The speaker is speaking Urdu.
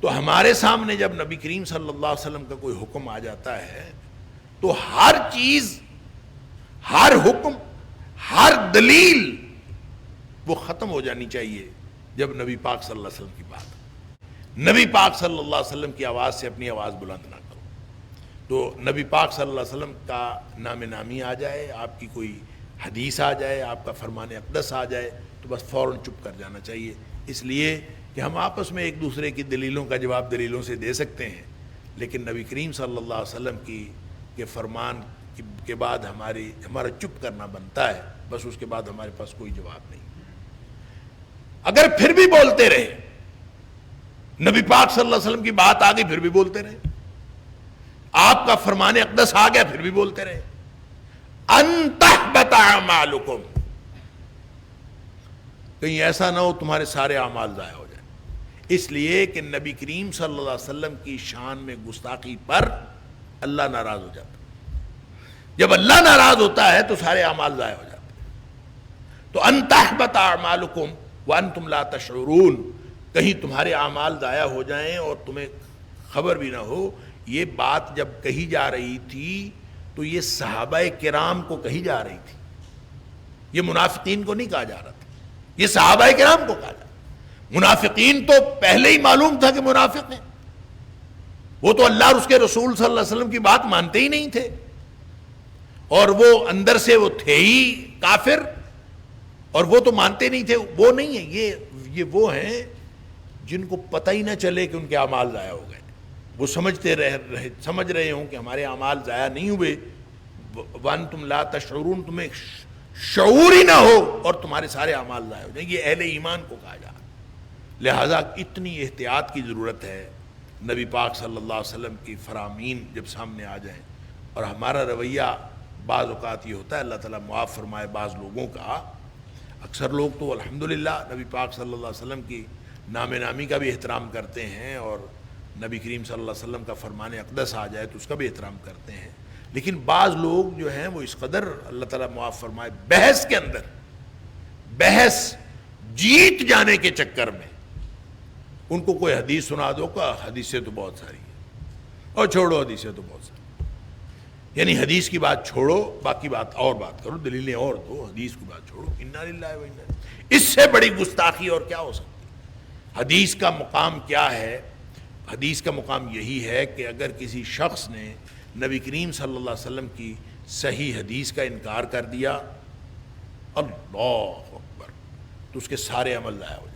تو ہمارے سامنے جب نبی کریم صلی اللہ علیہ وسلم کا کوئی حکم آ جاتا ہے تو ہر چیز، ہر حکم، ہر دلیل وہ ختم ہو جانی چاہیے جب نبی پاک صلی اللہ علیہ وسلم کی بات، نبی پاک صلی اللہ علیہ وسلم کی آواز سے اپنی آواز بلند نہ کرو۔ تو نبی پاک صلی اللہ علیہ وسلم کا نام نامی آ جائے، آپ کی کوئی حدیث آ جائے، آپ کا فرمان اقدس آ جائے تو بس فوراً چپ کر جانا چاہیے، اس لیے کہ ہم آپس میں ایک دوسرے کی دلیلوں کا جواب دلیلوں سے دے سکتے ہیں، لیکن نبی کریم صلی اللہ علیہ وسلم کے فرمان کے بعد ہمارا چپ کرنا بنتا ہے، بس اس کے بعد ہمارے پاس کوئی جواب نہیں۔ اگر پھر بھی بولتے رہے، نبی پاک صلی اللہ علیہ وسلم کی بات آ گئی پھر بھی بولتے رہے، آپ کا فرمان اقدس آ گیا پھر بھی بولتے رہے، ان تحبط اعمالکم، کہیں ایسا نہ ہو تمہارے سارے اعمال ضائع ہو جائیں، اس لیے کہ نبی کریم صلی اللہ علیہ وسلم کی شان میں گستاخی پر اللہ ناراض ہو جاتا ہے۔ جب اللہ ناراض ہوتا ہے تو سارے اعمال ضائع ہو جاتے ہیں۔ تو ان تحبط اعمالکم وانتم لا تشعرون، کہیں تمہارے اعمال ضائع ہو جائیں اور تمہیں خبر بھی نہ ہو۔ یہ بات جب کہی جا رہی تھی تو یہ صحابہ کرام کو کہی جا رہی تھی، یہ منافقین کو نہیں کہا جا رہا تھا، یہ صحابہ کرام کو کہا جا رہا تھا۔ منافقین تو پہلے ہی معلوم تھا کہ منافق ہیں، وہ تو اللہ اور اس کے رسول صلی اللہ علیہ وسلم کی بات مانتے ہی نہیں تھے، اور وہ اندر سے وہ تھے ہی کافر، اور وہ تو مانتے نہیں تھے۔ وہ نہیں ہیں، یہ وہ ہیں جن کو پتہ ہی نہ چلے کہ ان کے اعمال ضائع ہو گئے، وہ سمجھ رہے ہوں کہ ہمارے اعمال ضائع نہیں ہوئے، وانتم لا تشعرون، تمہیں شعور ہی نہ ہو اور تمہارے سارے اعمال ضائع ہو جائیں، یہ اہل ایمان کو کہا جا رہا ہے۔ لہٰذا اتنی احتیاط کی ضرورت ہے، نبی پاک صلی اللہ علیہ وسلم کی فرامین جب سامنے آ جائیں، اور ہمارا رویہ بعض اوقات یہ ہوتا ہے، اللہ تعالیٰ معاف فرمائے بعض لوگوں کا، اکثر لوگ تو الحمدللہ نبی پاک صلی اللہ علیہ وسلم کی نام نامی کا بھی احترام کرتے ہیں، اور نبی کریم صلی اللہ علیہ وسلم کا فرمان اقدس آ جائے تو اس کا بھی احترام کرتے ہیں، لیکن بعض لوگ جو ہیں وہ اس قدر اللہ تعالیٰ معاف فرمائے بحث کے اندر، بحث جیت جانے کے چکر میں ان کو کوئی حدیث سنا دو کہ حدیثیں تو بہت ساری ہیں، اور چھوڑو حدیثیں تو بہت ساری، یعنی حدیث کی بات چھوڑو، باقی بات اور بات کرو، دلیلیں اور دو، حدیث کی بات چھوڑو۔ انا للہ و انا الیہ، اس سے بڑی گستاخی اور کیا ہو سکتی ہے؟ حدیث کا مقام کیا ہے؟ حدیث کا مقام یہی ہے کہ اگر کسی شخص نے نبی کریم صلی اللہ علیہ وسلم کی صحیح حدیث کا انکار کر دیا، اللہ اکبر، تو اس کے سارے عمل ضائع ہو جائیں۔